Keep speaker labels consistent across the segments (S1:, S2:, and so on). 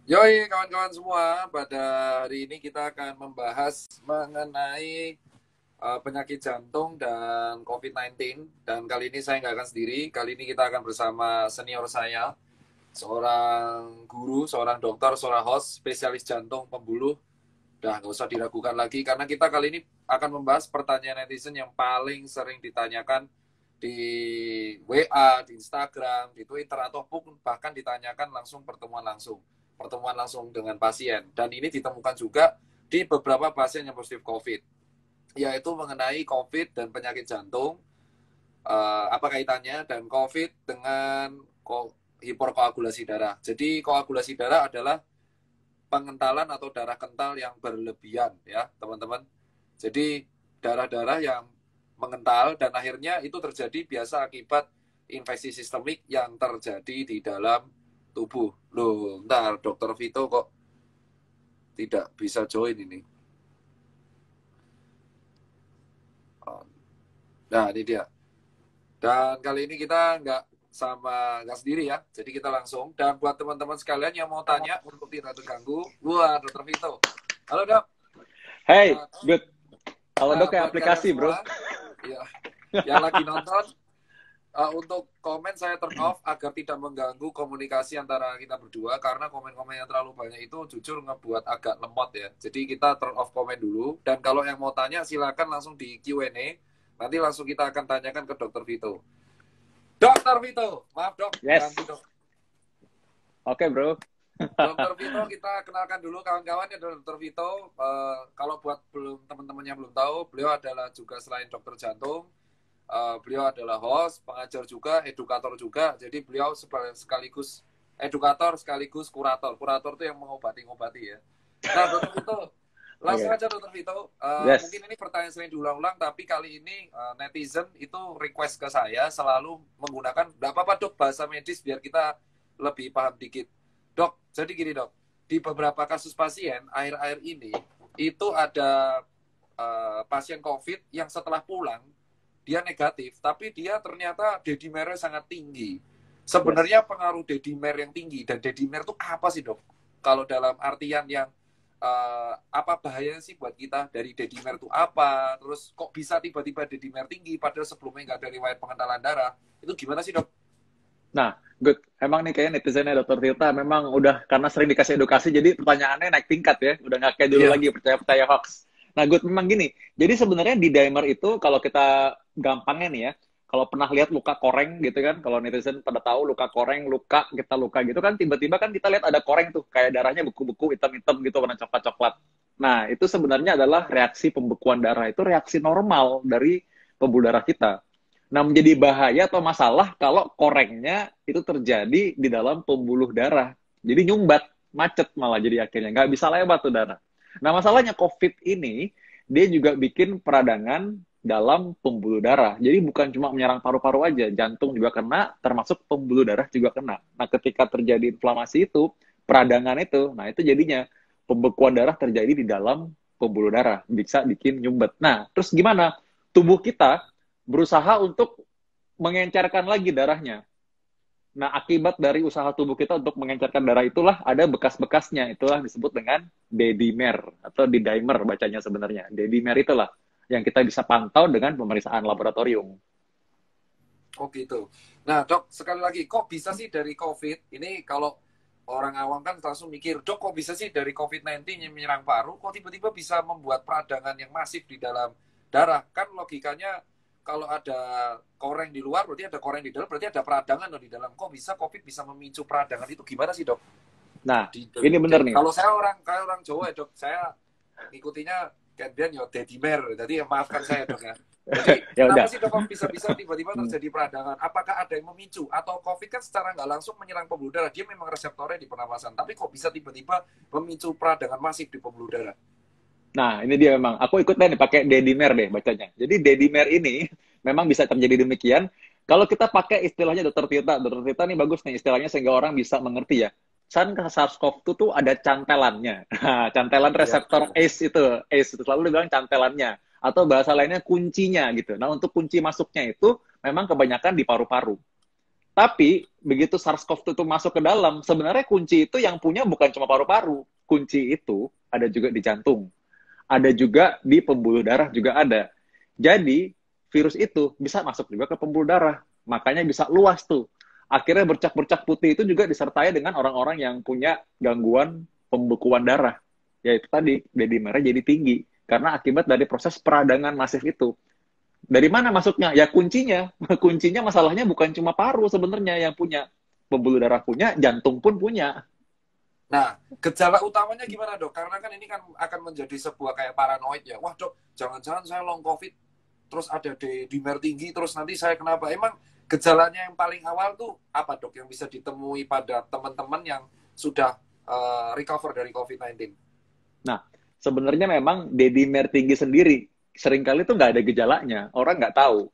S1: Yoi, kawan-kawan semua, pada hari ini kita akan membahas mengenai penyakit jantung dan COVID-19. Dan kali ini saya nggak akan sendiri, kali ini kita akan bersama senior saya, seorang guru, seorang dokter, seorang host, spesialis jantung pembuluh. Udah nggak usah diragukan lagi, karena kita kali ini akan membahas pertanyaan netizen yang paling sering ditanyakan di WA, di Instagram, di Twitter, ataupun bahkan ditanyakan langsung pertemuan langsung dengan pasien. Dan ini ditemukan juga di beberapa pasien yang positif COVID, yaitu mengenai COVID dan penyakit jantung, apa kaitannya, dan COVID dengan hiperkoagulasi darah. Jadi koagulasi darah adalah pengentalan atau darah kental yang berlebihan, ya teman-teman. Jadi darah-darah yang mengental dan akhirnya itu terjadi biasa akibat infeksi sistemik yang terjadi di dalam tubuh. Loh, ntar Dokter Vito kok tidak bisa join ini. Nah, ini dia. Dan kali ini kita nggak sendiri ya. Jadi kita langsung. Dan buat teman-teman sekalian yang mau tanya untuk tidak terganggu, buat Dokter Vito. Halo dok.
S2: Hey, good. Halo dok, kayak
S1: buat
S2: aplikasi
S1: kalian
S2: bro.
S1: semua, ya, yang lagi nonton, untuk komen saya turn off agar tidak mengganggu komunikasi antara kita berdua, karena komen-komen yang terlalu banyak itu jujur ngebuat agak lemot ya. Jadi kita turn off komen dulu, dan kalau yang mau tanya silakan langsung di Q&A. Nanti langsung kita akan tanyakan ke Dokter Vito. Dokter Vito, maaf dok,
S2: Yes.
S1: ganti dok.
S2: Oke bro.
S1: Dokter Vito, kita kenalkan dulu kawan-kawan ya. Dokter Vito, kalau buat teman-teman yang belum tahu, beliau adalah juga selain dokter jantung, beliau adalah host, pengajar juga, edukator juga. Jadi beliau sekaligus edukator sekaligus kurator. Kurator itu yang mengobati-ngobati ya. Nah, Dokter Vito, langsung aja Dokter Vito.
S2: Yes.
S1: Mungkin ini pertanyaan sering diulang-ulang, tapi kali ini netizen itu request ke saya selalu menggunakan, nggak apa-apa dok, bahasa medis biar kita lebih paham dikit. Dok, jadi gini dok, di beberapa kasus pasien akhir-akhir ini itu ada pasien COVID yang setelah pulang dia negatif, tapi dia ternyata dedimernya sangat tinggi. Sebenarnya pengaruh dedimer yang tinggi dan dedimer itu apa sih dok? Kalau dalam artian yang apa bahayanya sih buat kita dari dedimer itu apa? Terus kok bisa tiba-tiba dedimer tinggi padahal sebelumnya nggak ada riwayat pengentalan darah? Itu gimana sih dok?
S2: Nah, good. Emang nih kayaknya netizennya Dr. Tirta memang udah karena sering dikasih edukasi, jadi pertanyaannya naik tingkat ya. Udah nggak kayak dulu lagi percaya-percaya hoax. Nah, good. Memang gini. Jadi sebenarnya di dimer itu kalau kita gampangnya nih ya, kalau pernah lihat luka koreng gitu kan, kalau netizen pada tahu luka koreng, kita luka gitu kan, tiba-tiba kan kita lihat ada koreng tuh, kayak darahnya beku-beku, hitam-hitam gitu, warna coklat-coklat. Nah, itu sebenarnya adalah reaksi pembekuan darah. Itu reaksi normal dari pembuluh darah kita. Nah, menjadi bahaya atau masalah kalau korengnya itu terjadi di dalam pembuluh darah. Jadi nyumbat, macet malah jadi akhirnya. Nggak bisa lewat tuh darah. Nah, masalahnya COVID ini, dia juga bikin peradangan dalam pembuluh darah. Jadi bukan cuma menyerang paru-paru aja, jantung juga kena, termasuk pembuluh darah juga kena. Nah, ketika terjadi inflamasi itu, peradangan itu, nah itu jadinya pembekuan darah terjadi di dalam pembuluh darah. Bisa bikin nyumbet. Nah, terus gimana? Tubuh kita berusaha untuk mengencerkan lagi darahnya. Nah, akibat dari usaha tubuh kita untuk mengencerkan darah itulah ada bekas-bekasnya. Itulah disebut dengan dedimer atau didimer bacanya sebenarnya. Dedimer itulah yang kita bisa pantau dengan pemeriksaan laboratorium.
S1: Oh gitu. Nah dok, sekali lagi, kok bisa sih dari COVID, ini kalau orang awam kan langsung mikir, dok kok bisa sih dari COVID-19 yang menyerang paru, kok tiba-tiba bisa membuat peradangan yang masif di dalam darah? Kan logikanya kalau ada koreng di luar, berarti ada koreng di dalam, berarti ada peradangan di dalam. Kok bisa COVID bisa memicu peradangan itu? Gimana sih dok?
S2: Nah, ini benar nih.
S1: Kalau saya orang Jawa ya dok, saya ngikutinya Kendian yo dedimer, jadi maafkan saya dok ya. Jadi
S2: Ya
S1: kenapa
S2: udah.
S1: sih dok bisa tiba-tiba terjadi peradangan? Apakah ada yang memicu? Atau COVID kan secara nggak langsung menyerang pembuluh darah, dia memang reseptornya di pernapasan, tapi kok bisa tiba-tiba memicu peradangan masif di pembuluh darah?
S2: Nah, ini dia memang. Aku ikut deh pakai dedimer deh bacanya. Jadi dedimer ini memang bisa terjadi demikian. Kalau kita pakai istilahnya Dokter Tirta nih bagus nih istilahnya sehingga orang bisa mengerti ya. SARS-CoV-2 tuh ada cantelannya. Nah, cantelan
S1: Ya,
S2: reseptor ACE itu selalu dibilang cantelannya. Atau bahasa lainnya kuncinya gitu. Nah, untuk kunci masuknya itu memang kebanyakan di paru-paru. Tapi begitu SARS-CoV-2 itu masuk ke dalam, sebenarnya kunci itu yang punya bukan cuma paru-paru. Kunci itu ada juga di jantung. Ada juga di pembuluh darah juga ada. Jadi, virus itu bisa masuk juga ke pembuluh darah. Makanya bisa luas tuh. Akhirnya bercak-bercak putih itu juga disertai dengan orang-orang yang punya gangguan pembekuan darah. Yaitu tadi, D-dimernya jadi tinggi. Karena akibat dari proses peradangan masif itu. Dari mana masuknya? Ya kuncinya. Kuncinya masalahnya bukan cuma paru sebenarnya yang punya. Pembuluh darah punya, jantung pun punya.
S1: Nah, gejala utamanya gimana dok? Karena kan ini kan akan menjadi sebuah kayak paranoid ya. Wah dok, jangan-jangan saya long COVID, terus ada dimer tinggi, terus nanti saya kenapa? Emang gejalanya yang paling awal tuh apa dok yang bisa ditemui pada teman-teman yang sudah recover dari COVID-19?
S2: Nah, sebenarnya memang D-dimer tinggi sendiri seringkali tuh nggak ada gejalanya. Orang nggak tahu.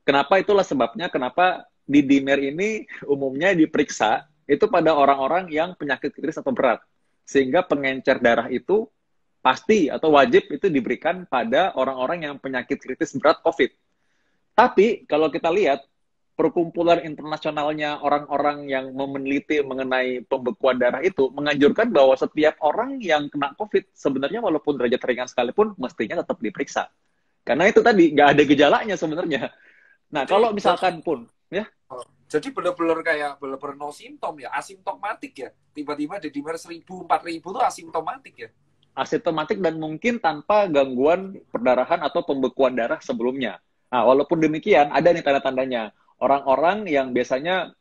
S2: Kenapa itulah sebabnya kenapa D-dimer ini umumnya diperiksa itu pada orang-orang yang penyakit kritis atau berat. Sehingga pengencer darah itu pasti atau wajib itu diberikan pada orang-orang yang penyakit kritis berat COVID. Tapi kalau kita lihat perkumpulan internasionalnya orang-orang yang meneliti mengenai pembekuan darah itu menganjurkan bahwa setiap orang yang kena COVID sebenarnya walaupun derajat ringan sekalipun mestinya tetap diperiksa. Karena itu tadi nggak ada gejalanya sebenarnya. Nah, kalau misalkan pun ya.
S1: Jadi benar-benar kayak benar-benar no simptom ya, asimptomatik ya. Tiba-tiba D-dimer 1000, 4000 itu asimptomatik ya.
S2: Asimptomatik dan mungkin tanpa gangguan perdarahan atau pembekuan darah sebelumnya. Nah, walaupun demikian, ada nih tanda-tandanya. Orang-orang yang biasanya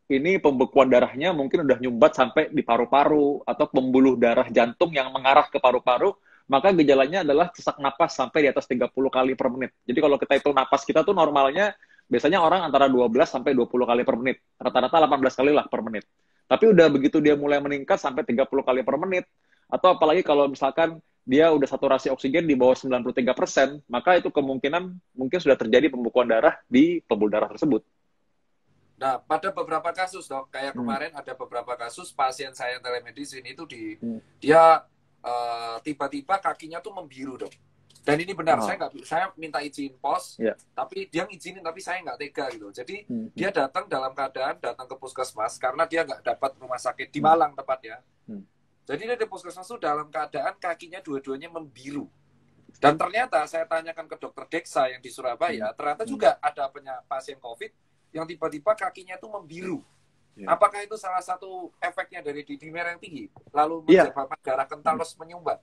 S2: ini pembekuan darahnya mungkin udah nyumbat sampai di paru-paru atau pembuluh darah jantung yang mengarah ke paru-paru, maka gejalanya adalah sesak napas sampai di atas 30 kali per menit. Jadi kalau kita hitung napas kita tuh normalnya biasanya orang antara 12 sampai 20 kali per menit. Rata-rata 18 kali lah per menit. Tapi udah begitu dia mulai meningkat sampai 30 kali per menit, atau apalagi kalau misalkan dia udah saturasi oksigen di bawah 93%, maka itu kemungkinan mungkin sudah terjadi pembekuan darah di pembuluh darah tersebut.
S1: Nah, pada beberapa kasus dok, kayak kemarin ada beberapa kasus pasien saya yang telemedicine itu dia tiba-tiba kakinya tuh membiru dok. Dan ini benar, saya minta izin pos, tapi dia ngizinin tapi saya nggak tega gitu. Jadi dia datang dalam keadaan datang ke puskesmas karena dia nggak dapat rumah sakit di Malang tepatnya. Jadi dia di puskesmas itu dalam keadaan kakinya dua-duanya membiru. Dan ternyata saya tanyakan ke dokter Deksa yang di Surabaya, ternyata juga ada pasien COVID yang tiba-tiba kakinya itu membiru. Apakah itu salah satu efeknya dari D-dimer yang tinggi? Lalu menyebabkan darah kental terus menyumbat?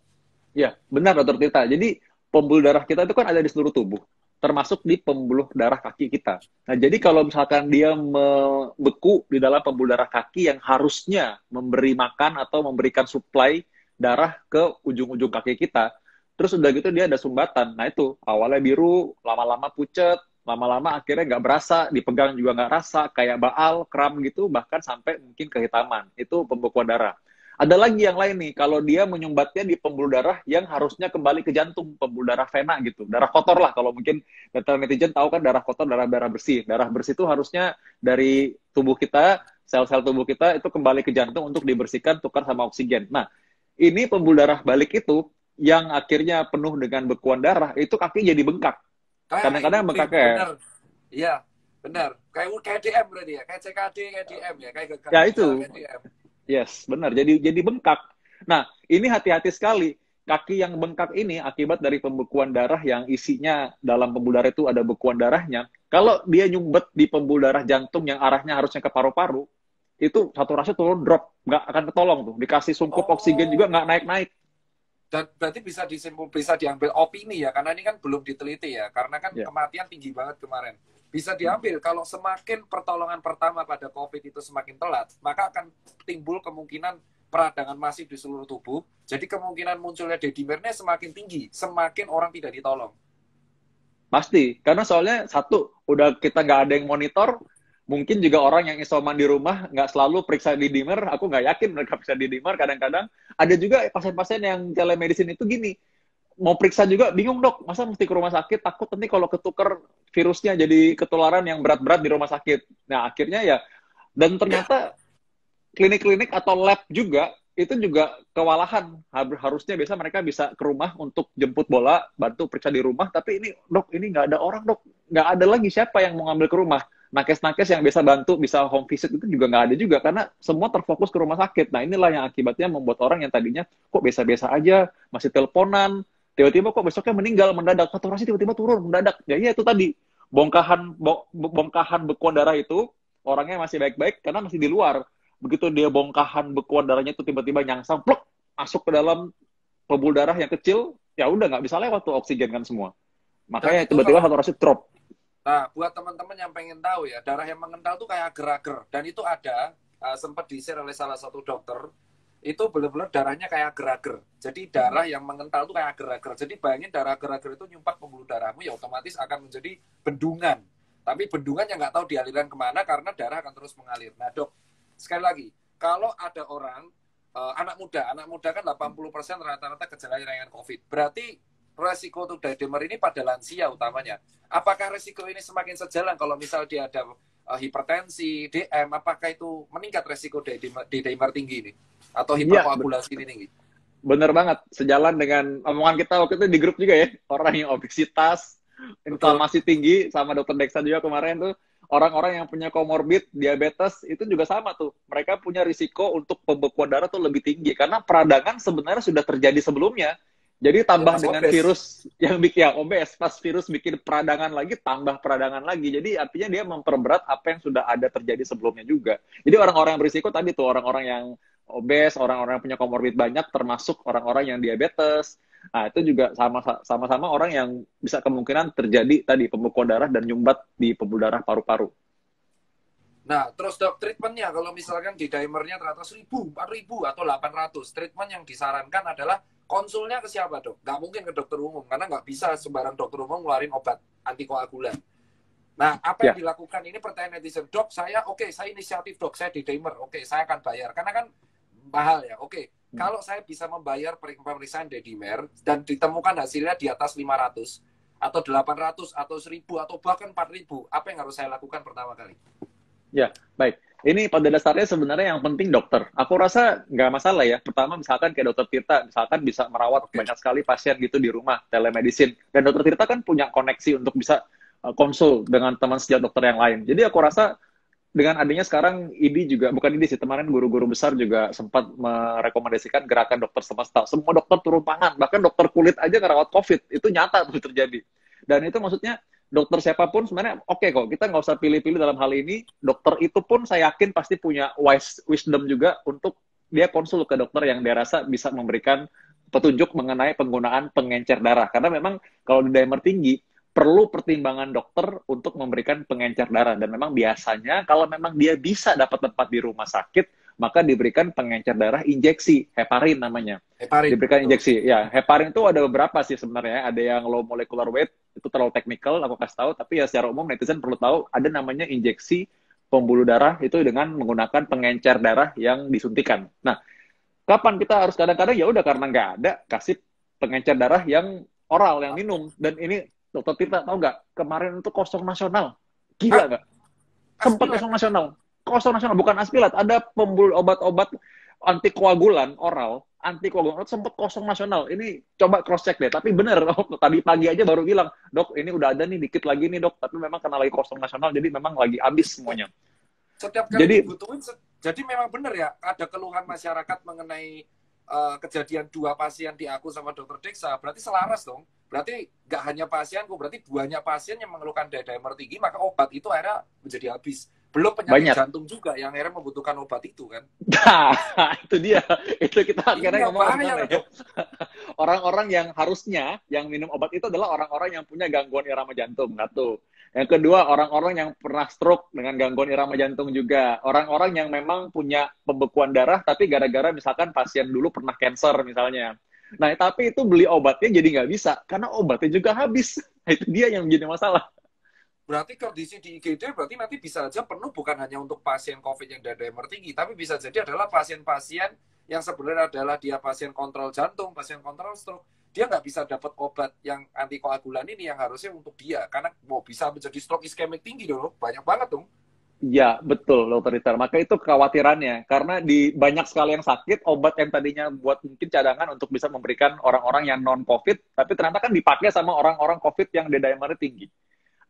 S2: Ya, benar Dr. Tita. Jadi pembuluh darah kita itu kan ada di seluruh tubuh, termasuk di pembuluh darah kaki kita. Nah, jadi kalau misalkan dia membeku di dalam pembuluh darah kaki yang harusnya memberi makan atau memberikan suplai darah ke ujung-ujung kaki kita, terus udah gitu dia ada sumbatan. Nah itu, awalnya biru, lama-lama pucet, lama-lama akhirnya nggak berasa, dipegang juga nggak rasa, kayak baal, kram gitu, bahkan sampai mungkin kehitaman. Itu pembekuan darah. Ada lagi yang lain nih, kalau dia menyumbatnya di pembuluh darah yang harusnya kembali ke jantung, pembuluh darah vena gitu, darah kotor lah, kalau mungkin data netizen tahu kan darah kotor, darah bersih. Darah bersih itu harusnya dari tubuh kita, sel-sel tubuh kita itu kembali ke jantung untuk dibersihkan, tukar sama oksigen. Nah, ini pembuluh darah balik itu, yang akhirnya penuh dengan bekuan darah, itu kaki jadi bengkak. Kadang-kadang bengkaknya.
S1: Iya, benar. Kayak DM berarti ya, kayak CKD, kayak DM ya, kayak gagal.
S2: Ya itu. Yes, benar. Jadi bengkak. Nah, ini hati-hati sekali. Kaki yang bengkak ini akibat dari pembekuan darah yang isinya dalam pembuluh darah itu ada bekuan darahnya. Kalau dia nyumbet di pembuluh darah jantung yang arahnya harusnya ke paru-paru, itu saturasi turun drop. Nggak akan ketolong tuh. Dikasih sungkup oksigen juga nggak naik-naik.
S1: Dan berarti bisa diambil opini ya, karena ini kan belum diteliti ya. Karena kan kematian tinggi banget kemarin. Bisa diambil kalau semakin pertolongan pertama pada COVID itu semakin telat, maka akan timbul kemungkinan peradangan masif di seluruh tubuh. Jadi kemungkinan munculnya D-dimernya semakin tinggi, semakin orang tidak ditolong.
S2: Pasti, karena soalnya satu, udah kita nggak ada yang monitor, mungkin juga orang yang isoman di rumah nggak selalu periksa D-dimer, aku nggak yakin mereka periksa D-dimer, kadang-kadang ada juga pasien-pasien yang telemedicine itu gini, mau periksa juga bingung dok, masa mesti ke rumah sakit, takut nanti kalau ketukar virusnya jadi ketularan yang berat-berat di rumah sakit. Nah akhirnya ya, dan ternyata klinik-klinik atau lab juga, itu juga kewalahan. Harusnya biasa mereka bisa ke rumah untuk jemput bola, bantu periksa di rumah, tapi ini dok, ini nggak ada orang dok, nggak ada lagi siapa yang mau ngambil ke rumah. nakes-nakes yang biasa bantu, bisa home visit itu juga nggak ada juga, karena semua terfokus ke rumah sakit. Nah, inilah yang akibatnya membuat orang yang tadinya kok biasa-biasa aja, masih teleponan, tiba-tiba kok besoknya meninggal mendadak, saturasi tiba-tiba turun mendadak. Ya iya itu tadi, bongkahan bekuan darah itu, orangnya masih baik-baik karena masih di luar. Begitu dia bongkahan bekuan darahnya itu tiba-tiba nyangsang, plok, masuk ke dalam pembuluh darah yang kecil, ya udah nggak bisa lewat tuh oksigen kan semua.
S1: Dan
S2: Makanya
S1: itu
S2: tiba-tiba
S1: kalau,
S2: saturasi drop.
S1: nah, buat teman-teman yang pengen tahu ya, darah yang mengental tuh kayak agar-agar. Dan itu ada, sempat di-share oleh salah satu dokter, itu benar-benar darahnya kayak agar-agar. Jadi darah yang mengental tuh kayak agar-agar. Jadi bayangin darah agar-agar itu nyumpat pembuluh darahmu, ya otomatis akan menjadi bendungan. Tapi bendungan yang nggak tahu dialirkan kemana karena darah akan terus mengalir. Nah dok, sekali lagi, kalau ada orang, anak muda kan 80% rata-rata gejala ringan COVID. Berarti resiko untuk dimer ini pada lansia utamanya. Apakah resiko ini semakin sejalan kalau misal dia ada hipertensi, DM, apakah itu meningkat resiko dimer tinggi ini? Atau
S2: Iya,
S1: hiperkoagulasi ini tinggi?
S2: bener banget. Sejalan dengan omongan kita waktu itu di grup juga ya. Orang yang obesitas,
S1: Betul.
S2: inflamasi tinggi, sama dokter Dexa juga kemarin tuh. Orang-orang yang punya komorbid, diabetes, itu juga sama tuh. Mereka punya risiko untuk pembekuan darah tuh lebih tinggi. Karena peradangan sebenarnya sudah terjadi sebelumnya. Jadi
S1: Ya
S2: tambah
S1: pas
S2: dengan
S1: obes.
S2: virus yang bikin ya, obes, pas virus bikin peradangan lagi, tambah peradangan lagi. Jadi artinya dia memperberat apa yang sudah ada terjadi sebelumnya juga. Jadi orang-orang yang berisiko tadi tuh, orang-orang yang obes, orang-orang yang punya komorbid banyak, termasuk orang-orang yang diabetes. Nah, itu juga sama-sama orang yang bisa kemungkinan terjadi tadi pembekuan darah dan nyumbat di pembuluh darah paru-paru.
S1: Nah, terus dok, treatmentnya kalau misalkan di dimernya ternyata 1.000, 4.000, atau 800, treatment yang disarankan adalah konsulnya ke siapa dok? Nggak mungkin ke dokter umum, karena nggak bisa sembarang dokter umum ngeluarin obat antikoagulan. Nah, apa yang
S2: Ya,
S1: dilakukan ini pertanyaan netizen, dok saya saya inisiatif dok, saya di dimer, saya akan bayar. Karena kan mahal ya, kalau saya bisa membayar pemeriksaan dedimer dan ditemukan hasilnya di atas 500, atau 800, atau 1.000, atau bahkan 4.000, apa yang harus saya lakukan pertama kali?
S2: ya, baik. Ini pada dasarnya sebenarnya yang penting dokter. Aku rasa nggak masalah ya. Pertama misalkan kayak dokter Tirta, misalkan bisa merawat
S1: Oke.
S2: banyak sekali pasien gitu di rumah, telemedicine. Dan dokter Tirta kan punya koneksi untuk bisa konsul dengan teman sejawat dokter yang lain. Jadi aku rasa dengan adanya sekarang ID juga, bukan ID sih, kemarin guru-guru besar juga sempat merekomendasikan gerakan dokter semesta. Semua dokter turun tangan, bahkan dokter kulit aja ngerawat COVID. Itu nyata tuh terjadi. Dan itu maksudnya dokter siapapun sebenarnya oke kok, kita nggak usah pilih-pilih dalam hal ini. Dokter itu pun saya yakin pasti punya wisdom juga untuk dia konsul ke dokter yang dia rasa bisa memberikan petunjuk mengenai penggunaan pengencer darah. Karena memang kalau di dimer tinggi, perlu pertimbangan dokter untuk memberikan pengencer darah. Dan memang biasanya kalau memang dia bisa dapat tempat di rumah sakit, maka diberikan pengencer darah injeksi, heparin namanya.
S1: Heparin,
S2: Diberikan
S1: betul.
S2: injeksi. Ya, heparin itu ada beberapa sih sebenarnya. Ada yang low molecular weight, itu terlalu technical, aku kasih tahu. Tapi ya secara umum netizen perlu tahu, ada namanya injeksi pembuluh darah itu dengan menggunakan pengencer darah yang disuntikan. Nah, kapan kita harus kadang-kadang ya udah karena nggak ada, kasih pengencer darah yang oral, yang minum. Dan ini dokter Tirta tahu nggak, kemarin itu kosong nasional. Gila
S1: Hah?
S2: nggak? Sempat
S1: Aspilat?
S2: kosong nasional. Kosong nasional, bukan aspilat. Ada pembuluh obat-obat antikoagulan oral, antikoagulan sempat kosong nasional. Ini coba cross check deh. Tapi bener, tadi pagi aja baru bilang, dok ini udah ada nih dikit lagi nih dok. Tapi memang karena lagi kosong nasional, jadi memang lagi habis semuanya.
S1: Setiap kali
S2: Jadi
S1: dibutuhin, jadi memang benar ya, ada keluhan masyarakat mengenai kejadian 2 pasien di aku sama dokter Dexa, berarti selaras dong. Berarti nggak hanya pasienku, berarti banyak pasien yang mengeluhkan dimer tinggi, maka obat itu akhirnya menjadi habis. Belum penyakit
S2: banyak.
S1: jantung juga yang akhirnya membutuhkan obat itu kan.
S2: Nah, itu dia. Itu kita
S1: Ini
S2: akhirnya
S1: yang
S2: ngomong ke
S1: bahaya
S2: sana
S1: loh
S2: ya.
S1: dok.
S2: Orang-orang yang harusnya yang minum obat itu adalah orang-orang yang punya gangguan irama jantung. Satu. Yang kedua, orang-orang yang pernah stroke dengan gangguan irama jantung juga. Orang-orang yang memang punya pembekuan darah, tapi gara-gara misalkan pasien dulu pernah cancer misalnya. Nah, tapi itu beli obatnya jadi nggak bisa, karena obatnya juga habis. Nah, itu dia yang menjadi masalah.
S1: Berarti kondisi di IGD berarti nanti bisa saja penuh bukan hanya untuk pasien COVID yang dimer tinggi, tapi bisa jadi adalah pasien-pasien yang sebenarnya adalah dia pasien kontrol jantung, pasien kontrol stroke. Dia nggak bisa dapat obat yang antikoagulan ini yang harusnya untuk dia. Karena mau bisa menjadi stroke iskemik tinggi dong. Banyak banget dong.
S2: Ya, betul, dokter Ritter. Maka itu kekhawatirannya. Karena di banyak sekali yang sakit, obat yang tadinya buat mungkin cadangan untuk bisa memberikan orang-orang yang non-COVID, tapi ternyata kan dipakai sama orang-orang COVID yang D-dimernya tinggi.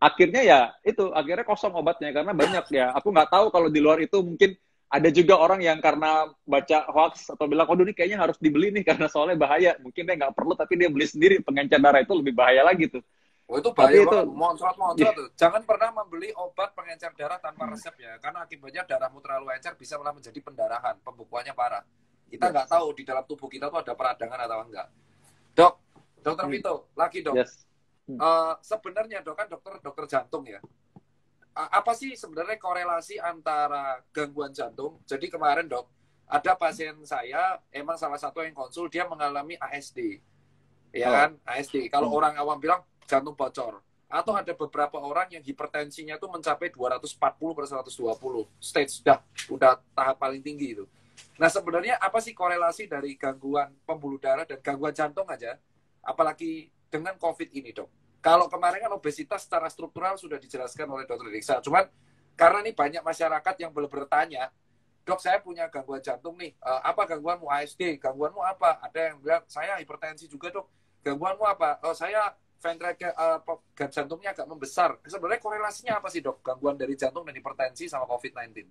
S2: akhirnya ya itu akhirnya kosong obatnya karena banyak ya. Aku nggak tahu kalau di luar itu mungkin ada juga orang yang karena baca hoax atau bilang, oh ini kayaknya harus dibeli nih karena soalnya bahaya. Mungkin dia nggak perlu tapi dia beli sendiri, pengencer darah itu lebih bahaya lagi tuh.
S1: Oh, itu bahaya
S2: Tapi itu
S1: banget, moncrot-moncrot tuh. Jangan pernah membeli obat pengencer darah tanpa resep ya, karena akibatnya darahmu terlalu encer bisa malah menjadi pendarahan, pembekuannya parah. Kita nggak
S2: yes,
S1: tahu di dalam tubuh kita tuh ada peradangan atau enggak. Dok, dokter
S2: hmm,
S1: Vito, lagi dok.
S2: yes. Hmm.
S1: Sebenarnya dok kan dokter jantung ya. Apa sih sebenarnya korelasi antara gangguan jantung? Jadi kemarin dok, ada pasien saya emang salah satu yang konsul dia mengalami ASD, ya
S2: Oh.
S1: kan? ASD. Kalau
S2: Hmm.
S1: orang awam bilang jantung bocor. Atau ada beberapa orang yang hipertensinya itu mencapai 240/120 stage, udah tahap paling tinggi itu. Nah sebenarnya apa sih korelasi dari gangguan pembuluh darah dan gangguan jantung aja, apalagi dengan COVID ini dok? Kalau kemarin kan obesitas secara struktural sudah dijelaskan oleh dokter Riksa, cuman karena nih banyak masyarakat yang belum bertanya, dok saya punya gangguan jantung nih, apa gangguanmu? ASD, gangguanmu apa? Ada yang bilang saya hipertensi juga dok, gangguanmu apa? Oh saya ventricle jantungnya agak membesar. Sebenarnya korelasinya apa sih dok? Gangguan dari jantung dan hipertensi sama COVID-19?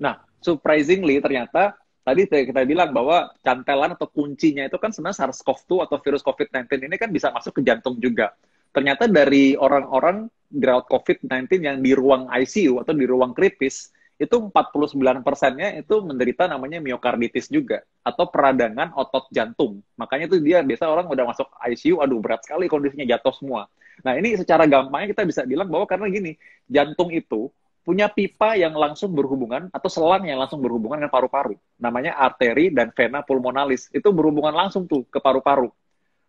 S2: Nah, surprisingly ternyata tadi kita bilang bahwa cantelan atau kuncinya itu kan sebenarnya SARS-CoV-2 atau virus COVID-19 ini kan bisa masuk ke jantung juga. Ternyata dari orang-orang dirawat COVID-19 yang di ruang ICU atau di ruang kritis, itu 49%-nya itu menderita namanya miokarditis juga, atau peradangan otot jantung. Makanya itu dia biasa orang udah masuk ICU, aduh berat sekali kondisinya, jatuh semua. Nah ini secara gampangnya kita bisa bilang bahwa karena gini, jantung itu punya pipa yang langsung berhubungan atau selang yang langsung berhubungan dengan paru-paru. Namanya arteri dan vena pulmonalis. Itu berhubungan langsung tuh ke paru-paru.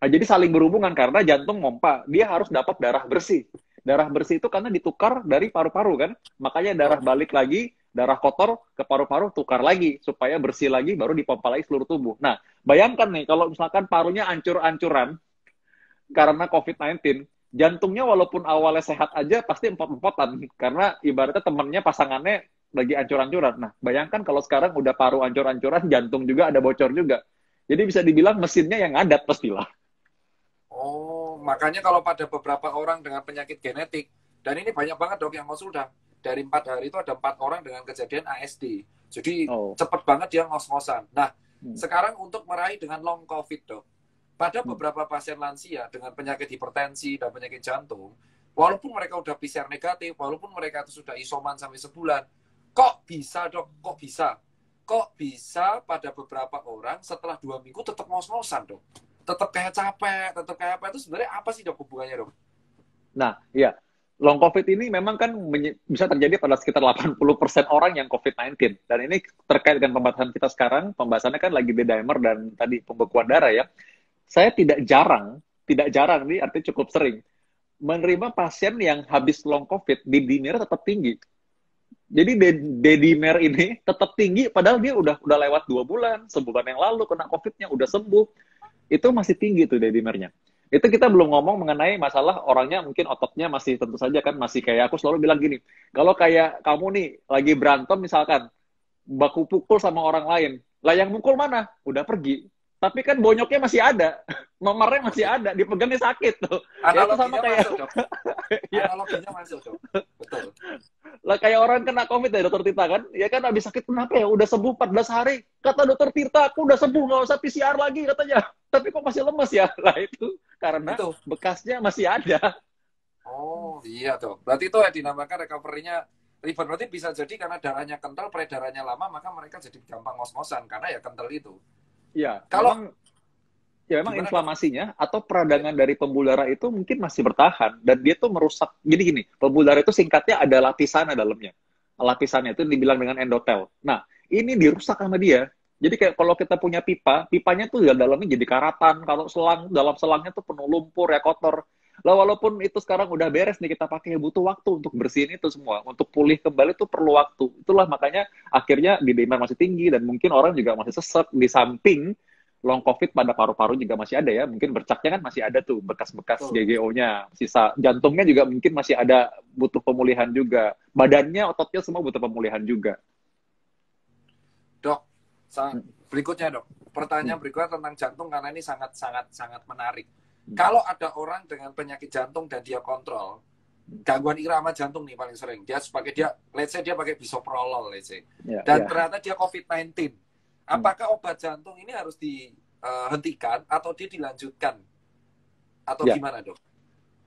S2: Nah, jadi saling berhubungan karena jantung mompa, dia harus dapat darah bersih. Darah bersih itu karena ditukar dari paru-paru kan. Makanya darah
S1: Oh,
S2: balik lagi, darah kotor ke paru-paru tukar lagi supaya bersih lagi baru dipompa lagi seluruh tubuh. Nah, bayangkan nih kalau misalkan parunya ancur-ancuran karena COVID-19, jantungnya walaupun awalnya sehat aja pasti empot-empotan karena ibaratnya temennya pasangannya lagi ancur-ancuran. Nah, bayangkan kalau sekarang udah paru ancur-ancuran, jantung juga ada bocor juga. Jadi bisa dibilang mesinnya yang ngadat pastilah.
S1: oh, makanya kalau pada beberapa orang dengan penyakit genetik, dan ini banyak banget dok yang konsultan, dari 4 hari itu ada 4 orang dengan kejadian ASD. Jadi
S2: Oh.
S1: cepet banget dia ngos-ngosan. Nah,
S2: Hmm.
S1: sekarang untuk meraih dengan long COVID dok, pada
S2: Hmm.
S1: beberapa pasien lansia dengan penyakit hipertensi dan penyakit jantung, walaupun mereka udah PCR negatif, walaupun mereka itu sudah isoman sampai sebulan, kok bisa dok? Kok bisa? Kok bisa pada beberapa orang setelah 2 minggu tetap ngos-ngosan dok? Tetap kayak capek, tetap kayak apa? Itu sebenarnya apa sih dok hubungannya dok?
S2: Nah, ya, long COVID ini memang kan bisa terjadi pada sekitar 80% orang yang COVID-19. Dan ini terkait dengan pembahasan kita sekarang, pembahasannya kan lagi D-dimer dan tadi pembekuan darah ya. Saya tidak jarang nih, artinya cukup sering, menerima pasien yang habis long COVID, D-dimer tetap tinggi. Jadi D-dimer ini tetap tinggi, padahal dia udah lewat 2 bulan, sebulan yang lalu kena COVID-nya, udah sembuh. Itu masih tinggi tuh D-dimernya. Itu kita belum ngomong mengenai masalah orangnya mungkin ototnya masih tentu saja kan masih kayak aku selalu bilang gini, kalau kayak kamu nih lagi berantem misalkan, baku pukul sama orang lain, lah yang mukul mana? Udah pergi. Tapi kan bonyoknya masih ada, memernya masih
S1: Oke.
S2: ada, dipegangnya sakit tuh. Ya itu sama
S1: Analoginya
S2: kayak,
S1: masuk dok.
S2: ya,
S1: Analoginya masuk dok. Betul.
S2: lah kayak orang kena COVID ya dokter Tirta kan, ya kan habis sakit kenapa ya, udah sembuh 14 hari, kata dokter Tirta, aku udah sembuh, nggak usah PCR lagi katanya, tapi kok masih lemes ya, lah itu karena
S1: Itu.
S2: bekasnya masih ada.
S1: Oh iya dok. Berarti itu yang dinamakan recovery-nya ribet. Berarti bisa jadi karena darahnya kental, peredarannya lama, maka mereka jadi gampang ngos-ngosan karena ya kental itu.
S2: Ya,
S1: Kalau
S2: memang
S1: gimana dok?
S2: inflamasinya atau
S1: Ya.
S2: peradangan dari pembuluh darah itu mungkin masih bertahan dan dia tuh merusak. Jadi gini, pembuluh darah itu singkatnya ada lapisan di dalamnya. Lapisannya itu dibilang dengan endotel. Nah, ini dirusak sama dia. Jadi kayak kalau kita punya pipa, pipanya tuh di dalamnya jadi karatan. Kalau dalam selangnya tuh penuh lumpur ya kotor. Lah walaupun itu sekarang udah beres nih kita pakai butuh waktu untuk bersihin itu semua. Untuk pulih kembali tuh perlu waktu. Itulah makanya akhirnya di demand masih tinggi dan mungkin orang juga masih sesek di samping long COVID pada paru-paru juga masih ada ya. Mungkin bercaknya kan masih ada tuh bekas-bekas
S1: Betul.
S2: GGO-nya. Sisa jantungnya juga mungkin masih ada butuh pemulihan juga. Badannya, ototnya semua butuh pemulihan juga.
S1: Dok,
S2: Hmm.
S1: berikutnya dok.
S2: Hmm.
S1: Pertanyaan berikutnya tentang jantung karena ini sangat sangat sangat menarik. Kalau ada orang dengan penyakit jantung dan dia kontrol, gangguan irama jantung nih paling sering. Dia let's say dia pakai bisoprolol, let's say.
S2: Ya,
S1: Dan
S2: ya.
S1: ternyata dia COVID-19. Apakah obat jantung ini harus dihentikan atau dia dilanjutkan? Atau
S2: Ya.
S1: gimana, Dok?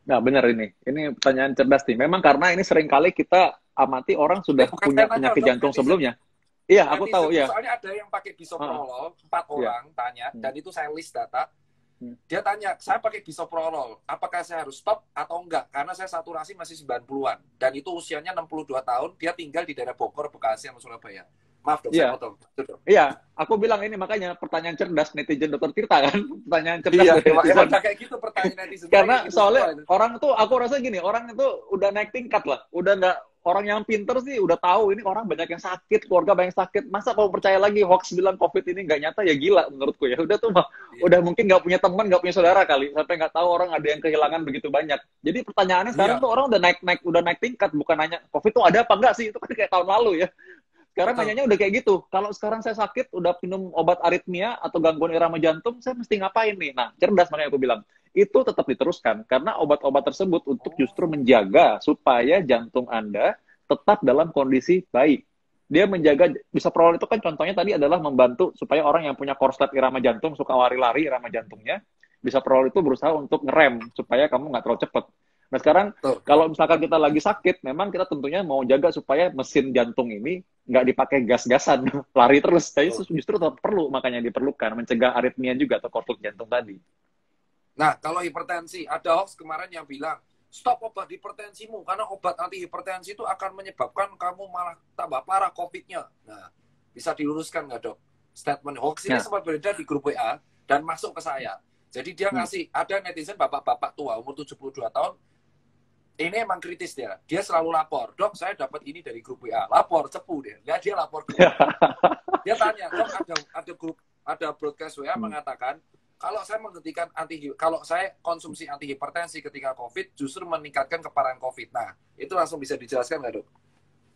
S2: Nah, benar ini. Ini pertanyaan cerdas nih. Memang karena ini seringkali kita amati orang sudah punya penyakit jantung sebelumnya. Iya, aku tahu ya.
S1: Soalnya ada yang pakai bisoprolol, 4 orang tanya, dan itu saya list data. Dia tanya, saya pakai bisoprolol, apakah saya harus stop atau enggak? Karena saya saturasi masih 90-an. Dan itu usianya 62 tahun, dia tinggal di daerah Bogor, Bekasi, sama Surabaya. Maaf dok, saya potong.
S2: Iya, aku bilang ini makanya pertanyaan cerdas netizen Dr. Tirta kan. Pertanyaan cerdas.
S1: Iya, emang kayak gitu pertanyaan netizen.
S2: Karena
S1: gitu
S2: soalnya orang tuh, aku rasa gini, orang itu udah naik tingkat lah. Udah nggak, orang yang pinter sih udah tahu ini orang banyak yang sakit, keluarga banyak yang sakit. Masa kalau percaya lagi hoax bilang COVID ini nggak nyata, ya gila menurutku ya. Udah tuh udah mungkin nggak punya teman, nggak punya saudara kali. Sampai nggak tahu orang ada yang kehilangan begitu banyak. Jadi pertanyaannya sekarang tuh orang udah naik tingkat. Bukan nanya COVID tuh ada apa enggak sih. Itu kan kayak tahun lalu ya. Sekarang nanyanya udah kayak gitu. Kalau sekarang saya sakit, udah minum obat aritmia atau gangguan irama jantung, saya mesti ngapain nih? Nah, cerdas makanya aku bilang. Itu tetap diteruskan. Karena obat-obat tersebut untuk justru menjaga supaya jantung Anda tetap dalam kondisi baik. Dia menjaga, bisoprolol itu kan contohnya tadi adalah membantu supaya orang yang punya korslet irama jantung, suka lari-lari irama jantungnya, bisoprolol itu berusaha untuk ngerem supaya kamu nggak terlalu cepat. Nah sekarang kalau misalkan kita lagi sakit, memang kita tentunya mau jaga supaya mesin jantung ini nggak dipakai gas-gasan, lari terus. Tapi justru tetap perlu, makanya diperlukan, mencegah aritmia juga atau korslet jantung tadi.
S1: Nah, kalau hipertensi, ada hoax kemarin yang bilang, stop obat hipertensimu, karena obat anti-hipertensi itu akan menyebabkan kamu malah tambah parah COVID-nya. Nah, bisa diluruskan nggak dok? Statement hoax ini sempat beredar di grup WA, dan masuk ke saya. Jadi dia ngasih, ada netizen bapak-bapak tua, umur 72 tahun, ini emang kritis dia. Dia selalu lapor, dok saya dapat ini dari grup WA. Lapor, cepu dia. Nggak, dia lapor ke dia tanya, dok ada broadcast WA mengatakan, kalau saya konsumsi antihipertensi ketika COVID, justru meningkatkan keparahan COVID. Nah, itu langsung bisa dijelaskan nggak, dok?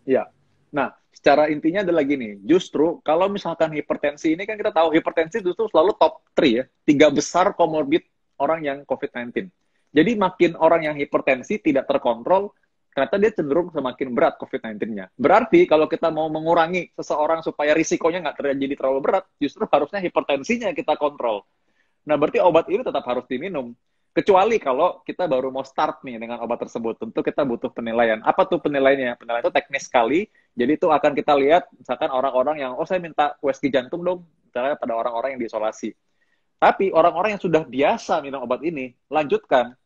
S2: Iya. Nah, secara intinya adalah gini, justru kalau misalkan hipertensi ini kan kita tahu hipertensi justru selalu top 3 ya, 3 besar komorbid orang yang COVID-19. Jadi makin orang yang hipertensi tidak terkontrol, ternyata dia cenderung semakin berat COVID-19-nya. Berarti kalau kita mau mengurangi seseorang supaya risikonya nggak terjadi terlalu berat, justru harusnya hipertensinya kita kontrol. Nah, berarti obat ini tetap harus diminum. Kecuali kalau kita baru mau start nih dengan obat tersebut, tentu kita butuh penilaian. Apa tuh penilaiannya? Penilaian itu teknis sekali, jadi itu akan kita lihat, misalkan orang-orang yang, saya minta USG jantung dong, misalnya pada orang-orang yang diisolasi. Tapi orang-orang yang sudah biasa minum obat ini, lanjutkan.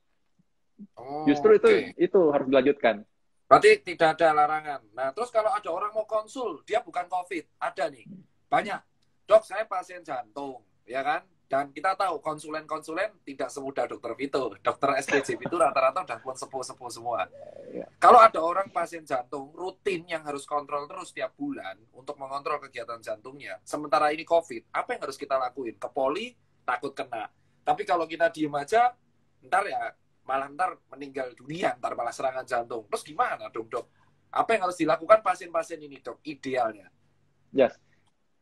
S2: Justru itu harus dilanjutkan.
S1: Berarti tidak ada larangan. Nah, terus kalau ada orang mau konsul, dia bukan COVID, ada nih, banyak. Dok, saya pasien jantung, ya kan? Dan kita tahu konsulen-konsulen tidak semudah dokter Vito. Dokter SPJ itu rata-rata udah pun sepuh-sepuh semua. Kalau ada orang pasien jantung rutin yang harus kontrol terus tiap bulan untuk mengontrol kegiatan jantungnya, sementara ini COVID, apa yang harus kita lakuin? Ke poli, takut kena. Tapi kalau kita diem aja, ntar meninggal dunia, ntar malah serangan jantung. Terus gimana dong, dok? Apa yang harus dilakukan pasien-pasien ini, dok? Idealnya?
S2: Yes.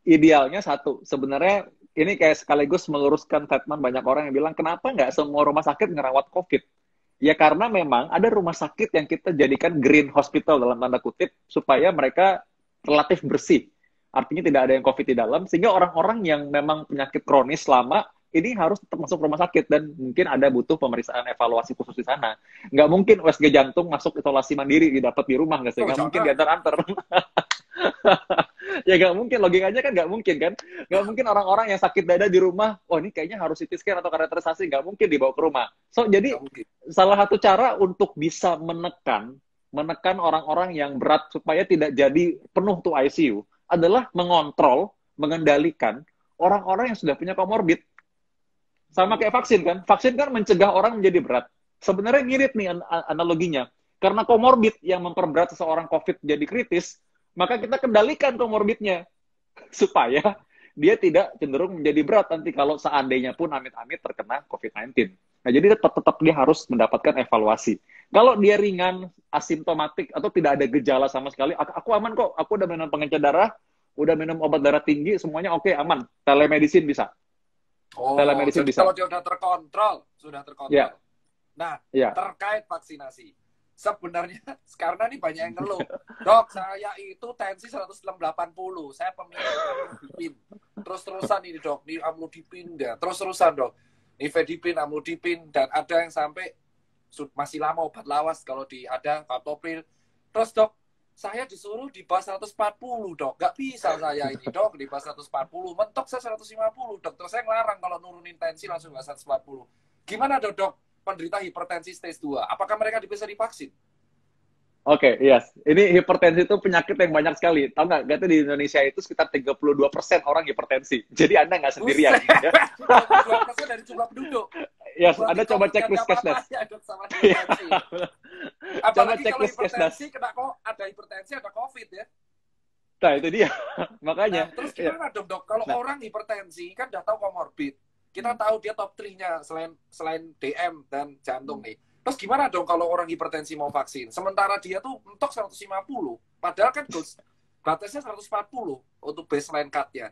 S2: Idealnya satu, sebenarnya ini kayak sekaligus meluruskan statement banyak orang yang bilang, kenapa nggak semua rumah sakit ngerawat COVID? Ya karena memang ada rumah sakit yang kita jadikan green hospital dalam tanda kutip, supaya mereka relatif bersih. Artinya tidak ada yang COVID di dalam, sehingga orang-orang yang memang penyakit kronis lama, ini harus tetap masuk rumah sakit, dan mungkin ada butuh pemeriksaan evaluasi khusus di sana. Nggak mungkin USG jantung masuk isolasi mandiri, didapat di rumah, nggak mungkin diantar-antar. Ya nggak mungkin, logikanya kan nggak mungkin kan. Nggak mungkin orang-orang yang sakit dada di rumah, ini kayaknya harus CT scan atau kateterisasi, nggak mungkin dibawa ke rumah. So, jadi salah satu cara untuk bisa menekan orang-orang yang berat supaya tidak jadi penuh tuh ICU adalah mengontrol, mengendalikan orang-orang yang sudah punya komorbid. Sama kayak vaksin kan. Vaksin kan mencegah orang menjadi berat. Sebenarnya mirip nih analoginya. Karena komorbid yang memperberat seseorang COVID jadi kritis, maka kita kendalikan komorbidnya supaya dia tidak cenderung menjadi berat nanti kalau seandainya pun amit-amit terkena COVID-19. Nah, jadi tetap dia harus mendapatkan evaluasi. Kalau dia ringan, asimptomatik, atau tidak ada gejala sama sekali, aku aman kok, aku udah minum pengencer darah, udah minum obat darah tinggi, semuanya oke, aman. Telemedicine bisa.
S1: Telemedicine bisa. Kalau dia sudah terkontrol.
S2: Yeah.
S1: Nah, terkait vaksinasi. sebenarnya karena nih banyak yang ngeluh, dok saya itu tensi 180, saya peminum amlodipin terus-terusan ini dok, nih amlodipin ya terus-terusan dok, nifedipin, amlodipin, dan ada yang sampai masih lama obat lawas kalau ada kaptopril. Terus dok, saya disuruh di bawah 140 dok, nggak bisa saya ini dok di bawah 140, mentok saya 150 dok, terus saya ngelarang kalau nurunin tensi langsung bawah 140. Gimana dok, penderita hipertensi stage 2, apakah mereka bisa divaksin?
S2: Oke, yes. Ini hipertensi itu penyakit yang banyak sekali. Tahu nggak? Katanya di Indonesia itu sekitar 32% orang hipertensi. Jadi Anda nggak sendirian.
S1: Buset,
S2: Ya.
S1: 32% dari jumlah penduduk.
S2: Yes,
S1: Berarti
S2: Anda coba cek
S1: COVID-nya
S2: Puskesmas.
S1: apa-apa ya, dok, sama hipertensi.
S2: Coba
S1: Apalagi
S2: cek
S1: kalau
S2: Puskesmas.
S1: hipertensi, ada hipertensi, ada COVID ya.
S2: Nah, itu dia.
S1: Nah,
S2: Makanya.
S1: terus
S2: Ya.
S1: gimana dok? Kalau
S2: Nah,
S1: orang hipertensi kan udah tahu komorbid. Kita tahu dia top 3-nya selain DM dan jantung nih. Terus gimana dong kalau orang hipertensi mau vaksin? Sementara dia tuh mentok 150. Padahal kan batasnya 140 untuk baseline cut-nya.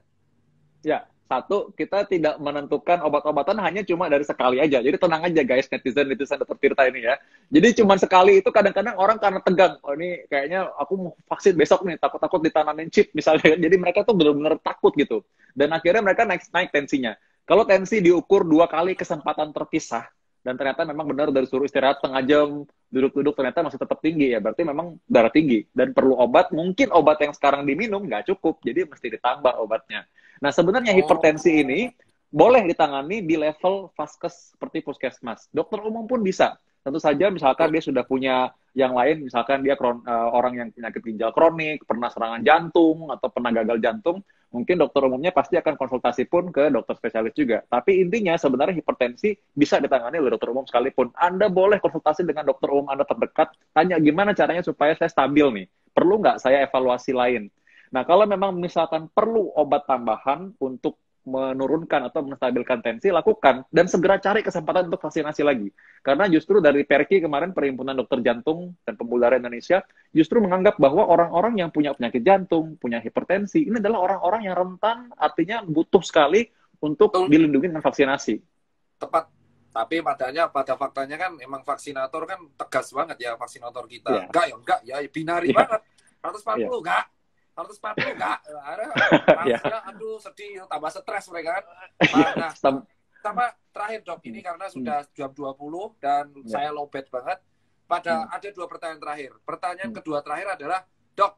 S2: ya, satu, kita tidak menentukan obat-obatan hanya cuma dari sekali aja. Jadi tenang aja guys, netizen Dr. Tirta ini ya. Jadi cuma sekali itu kadang-kadang orang karena tegang. Oh ini kayaknya aku mau vaksin besok nih, takut-takut ditanamin chip misalnya. Jadi mereka tuh benar-benar takut gitu. Dan akhirnya mereka naik tensinya. Kalau tensi diukur 2 kali kesempatan terpisah, dan ternyata memang benar dari suruh istirahat setengah jam, duduk-duduk ternyata masih tetap tinggi ya, berarti memang darah tinggi. Dan perlu obat, mungkin obat yang sekarang diminum nggak cukup, jadi mesti ditambah obatnya. Nah, sebenarnya hipertensi
S1: Oh,
S2: ini boleh ditangani di level vaskes seperti puskesmas. Dokter umum pun bisa. Tentu saja misalkan dia sudah punya yang lain, misalkan dia orang yang penyakit ginjal kronik, pernah serangan jantung, atau pernah gagal jantung, mungkin dokter umumnya pasti akan konsultasi pun ke dokter spesialis juga. Tapi intinya sebenarnya hipertensi bisa ditangani oleh dokter umum sekalipun. Anda boleh konsultasi dengan dokter umum Anda terdekat, tanya gimana caranya supaya saya stabil nih. Perlu nggak saya evaluasi lain? Nah, kalau memang misalkan perlu obat tambahan untuk menurunkan atau menstabilkan tensi, lakukan. Dan segera cari kesempatan untuk vaksinasi lagi. Karena justru dari Perki kemarin, Perhimpunan Dokter Jantung dan Pembuluh Darah Indonesia, justru menganggap bahwa orang-orang yang punya penyakit jantung, punya hipertensi, ini adalah orang-orang yang rentan, artinya butuh sekali untuk
S1: betul,
S2: dilindungi dengan vaksinasi.
S1: tepat. Tapi pada faktanya kan emang vaksinator kan tegas banget ya, vaksinator kita.
S2: Iya,
S1: Enggak ya, binari
S2: iya,
S1: banget. 140
S2: iya,
S1: enggak. 140 enggak. Ada
S2: iya.
S1: rasanya aduh sedih, tambah stres mereka kan. Nah, sama terakhir dok, ini karena sudah jam 20 dan
S2: Iya.
S1: saya lowbat banget. Ada 2 pertanyaan terakhir. Pertanyaan
S2: Hmm.
S1: kedua terakhir adalah, dok,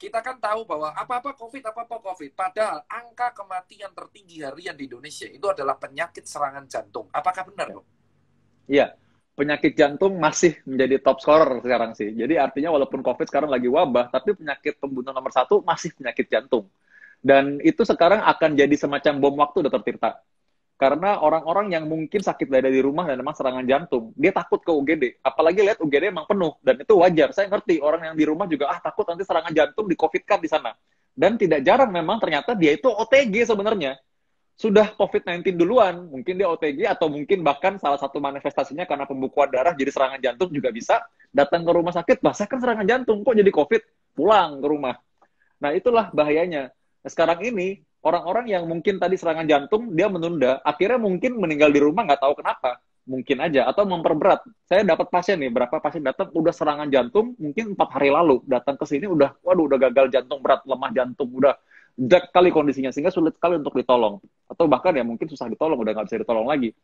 S1: kita kan tahu bahwa apa-apa COVID. Padahal angka kematian tertinggi harian di Indonesia itu adalah penyakit serangan jantung. Apakah benar dok?
S2: Iya, penyakit jantung masih menjadi top scorer sekarang sih. Jadi artinya walaupun COVID sekarang lagi wabah, tapi penyakit pembunuh nomor 1 masih penyakit jantung. Dan itu sekarang akan jadi semacam bom waktu, Dokter Tirta. Karena orang-orang yang mungkin sakit dada di rumah dan memang serangan jantung, dia takut ke UGD. Apalagi lihat UGD emang penuh, dan itu wajar. Saya ngerti, orang yang di rumah juga, takut nanti serangan jantung di COVID-kan di sana. Dan tidak jarang memang ternyata dia itu OTG sebenarnya. Sudah COVID-19 duluan, mungkin dia OTG, atau mungkin bahkan salah satu manifestasinya karena pembukuan darah, jadi serangan jantung juga bisa, datang ke rumah sakit, bahasa kan serangan jantung, kok jadi COVID, pulang ke rumah. Nah, itulah bahayanya. Nah, sekarang ini, orang-orang yang mungkin tadi serangan jantung, dia menunda, akhirnya mungkin meninggal di rumah, nggak tahu kenapa. Mungkin aja, atau memperberat. Saya dapat pasien nih, berapa pasien datang, udah serangan jantung, mungkin 4 hari lalu, datang ke sini, waduh, udah gagal jantung berat, lemah jantung, udah jack kali kondisinya, sehingga sulit sekali untuk ditolong. Atau bahkan ya mungkin susah ditolong, udah nggak bisa ditolong lagi.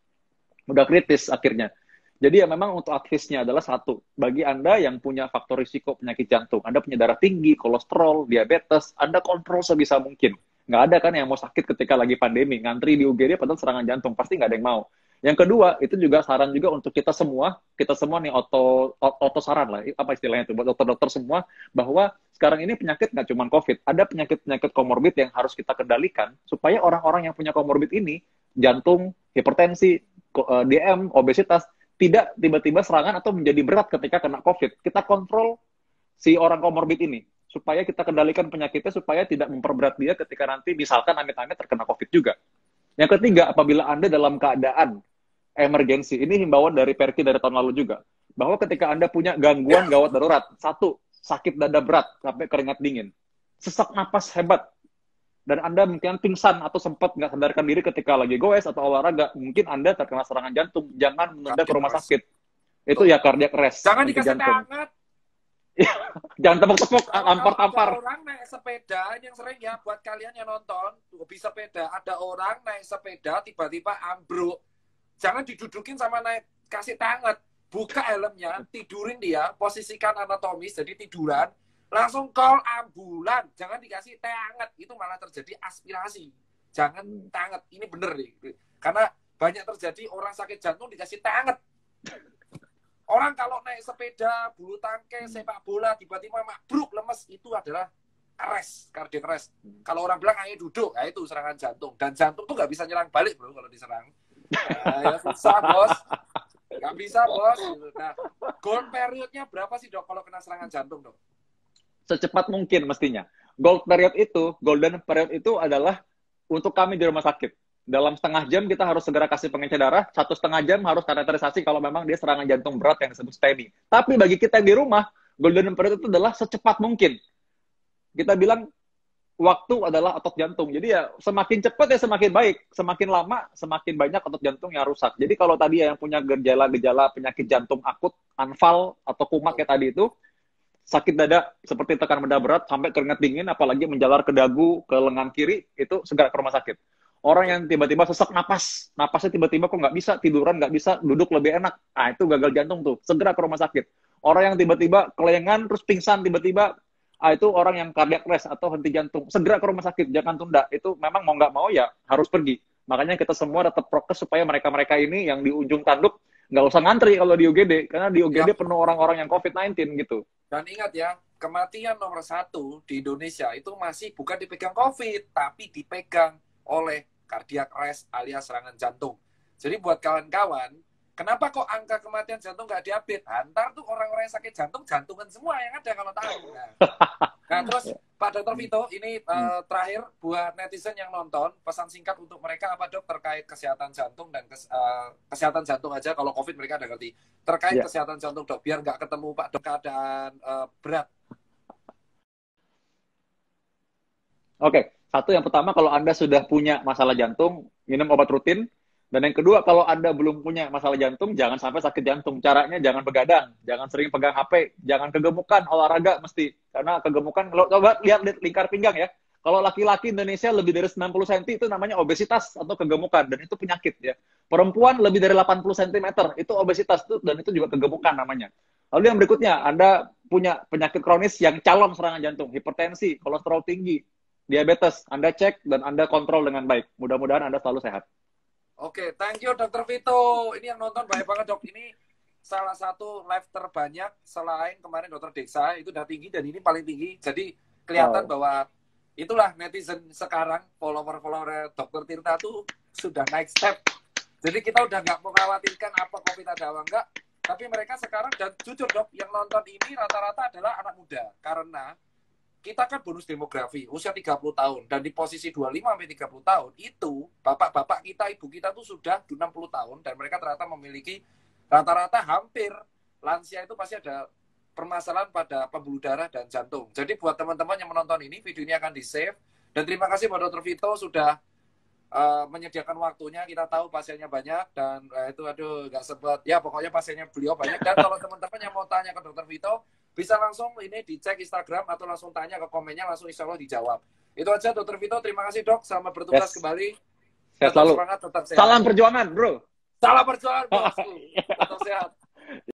S2: Udah kritis akhirnya. Jadi ya memang untuk advice-nya adalah satu, bagi Anda yang punya faktor risiko penyakit jantung, Anda punya darah tinggi, kolesterol, diabetes, Anda kontrol sebisa mungkin. Nggak ada kan yang mau sakit ketika lagi pandemi, ngantri di UGD padahal serangan jantung, pasti nggak ada yang mau. Yang kedua, itu juga saran juga untuk kita semua nih auto saran lah, apa istilahnya itu, buat dokter-dokter semua, bahwa sekarang ini penyakit nggak cuma COVID, ada penyakit-penyakit komorbid yang harus kita kendalikan, supaya orang-orang yang punya komorbid ini, jantung, hipertensi, DM, obesitas, tidak tiba-tiba serangan atau menjadi berat ketika kena COVID. Kita kontrol si orang komorbid ini, supaya kita kendalikan penyakitnya, supaya tidak memperberat dia ketika nanti misalkan amit-amit terkena COVID juga. Yang ketiga, apabila Anda dalam keadaan emergensi, ini himbauan dari Perki dari tahun lalu juga, bahwa ketika Anda punya gangguan gawat darurat, satu, sakit dada berat sampai keringat dingin, sesak napas hebat, dan Anda mungkin pingsan atau sempat nggak sadarkan diri ketika lagi goes atau olahraga, mungkin Anda terkena serangan jantung, jangan menunda ke
S1: Kaget
S2: rumah
S1: mas.
S2: sakit. Itu ya cardiac arrest,
S1: Jangan
S2: henti
S1: dikasih
S2: jantung.
S1: hangat.
S2: Jangan tepuk-tepuk,
S1: Kalau
S2: tampar-tampar.
S1: ada orang naik sepeda, yang sering ya buat kalian yang nonton, hobi sepeda, ada orang naik sepeda tiba-tiba ambruk. Jangan didudukin sama naik, kasih tangan. Buka helmnya, tidurin dia, posisikan anatomis, jadi tiduran, langsung call ambulan. Jangan dikasih teh hangat, itu malah terjadi aspirasi. Jangan teh hangat, ini bener nih. Karena banyak terjadi orang sakit jantung dikasih teh hangat. Orang kalau naik sepeda, bulu tangkis, sepak bola, tiba-tiba mabruk, lemes, itu adalah arrest, cardiac arrest. Kalau orang bilang ayo duduk, ya itu serangan jantung. Dan jantung tuh nggak bisa nyerang balik bro kalau diserang. Ya susah bos. Nggak bisa bos. Nah, gold periodnya berapa sih dok kalau kena serangan jantung dok?
S2: Secepat mungkin mestinya. Golden period itu adalah untuk kami di rumah sakit. Dalam setengah jam kita harus segera kasih pengecek darah, 1,5 jam harus kateterisasi kalau memang dia serangan jantung berat yang disebut STEMI. Tapi bagi kita yang di rumah, golden period itu adalah secepat mungkin. Kita bilang waktu adalah otot jantung. Jadi ya semakin cepat ya semakin baik. Semakin lama semakin banyak otot jantung yang rusak. Jadi kalau tadi yang punya gejala-gejala penyakit jantung akut, anfal atau kumat kayak tadi itu, sakit dada seperti tekan benda berat sampai keringat dingin, apalagi menjalar ke dagu, ke lengan kiri, itu segera ke rumah sakit. Orang yang tiba-tiba sesak napasnya tiba-tiba kok nggak bisa, tiduran nggak bisa, duduk lebih enak, nah itu gagal jantung tuh, segera ke rumah sakit. Orang yang tiba-tiba kelengan terus pingsan tiba-tiba, itu orang yang cardiac arrest atau henti jantung, segera ke rumah sakit, jangan tunda. Itu memang mau nggak mau ya harus pergi. Makanya kita semua tetap prokes supaya mereka-mereka ini yang di ujung tanduk nggak usah ngantri kalau di UGD, karena di UGD penuh orang-orang yang COVID-19 gitu.
S1: Dan ingat ya, kematian nomor 1 di Indonesia itu masih bukan dipegang COVID, tapi dipegang oleh cardiac arrest alias serangan jantung. Jadi buat kawan-kawan, kenapa kok angka kematian jantung nggak diupdate? Ntar tuh orang-orang yang sakit jantung, jantungan semua yang ada kalau tahu. Nah terus Pak Dr. Vito, ini terakhir buat netizen yang nonton, pesan singkat untuk mereka apa dok terkait kesehatan jantung dan kesehatan jantung aja, kalau COVID mereka ada ngerti. Terkait kesehatan jantung dok, biar nggak ketemu Pak dok keadaan berat.
S2: Oke, satu yang pertama kalau Anda sudah punya masalah jantung, minum obat rutin. Dan yang kedua, kalau Anda belum punya masalah jantung, jangan sampai sakit jantung. Caranya jangan begadang, jangan sering pegang HP, jangan kegemukan, olahraga mesti. Karena kegemukan, kalau coba lihat lingkar pinggang ya. Kalau laki-laki Indonesia lebih dari 90 cm itu namanya obesitas atau kegemukan, dan itu penyakit ya. Perempuan lebih dari 80 cm itu obesitas dan itu juga kegemukan namanya. Lalu yang berikutnya, Anda punya penyakit kronis yang calon serangan jantung, hipertensi, kolesterol tinggi, diabetes, Anda cek dan Anda kontrol dengan baik. Mudah-mudahan Anda selalu sehat.
S1: Oke, thank you Dr. Vito. Ini yang nonton banyak banget dok. Ini salah satu live terbanyak selain kemarin Dr. Deksa, itu udah tinggi dan ini paling tinggi. Jadi kelihatan bahwa itulah netizen sekarang, follower-follower Dr. Tirta tuh sudah naik step. Jadi kita udah nggak mengkhawatirkan apa COVID ada apa enggak. Tapi mereka sekarang, dan jujur dok, yang nonton ini rata-rata adalah anak muda. Karena kita kan bonus demografi, usia 30 tahun. Dan di posisi 25-30 tahun, itu bapak-bapak kita, ibu kita tuh sudah 60 tahun. Dan mereka ternyata memiliki rata-rata hampir lansia itu pasti ada permasalahan pada pembuluh darah dan jantung. Jadi buat teman-teman yang menonton ini, video ini akan di-save. Dan terima kasih buat Dr. Vito sudah menyediakan waktunya. Kita tahu pasiennya banyak. Dan itu aduh nggak sempat. Ya pokoknya pasiennya beliau banyak. Dan kalau teman-teman yang mau tanya ke Dr. Vito, bisa langsung ini dicek Instagram atau langsung tanya ke komennya, langsung insya Allah dijawab. Itu aja Dr. Vito, terima kasih dok, selamat bertugas kembali.
S2: Sehat selalu.
S1: Semangat, tetap sehat.
S2: Salam perjuangan bro.
S1: Salam perjuangan bosku.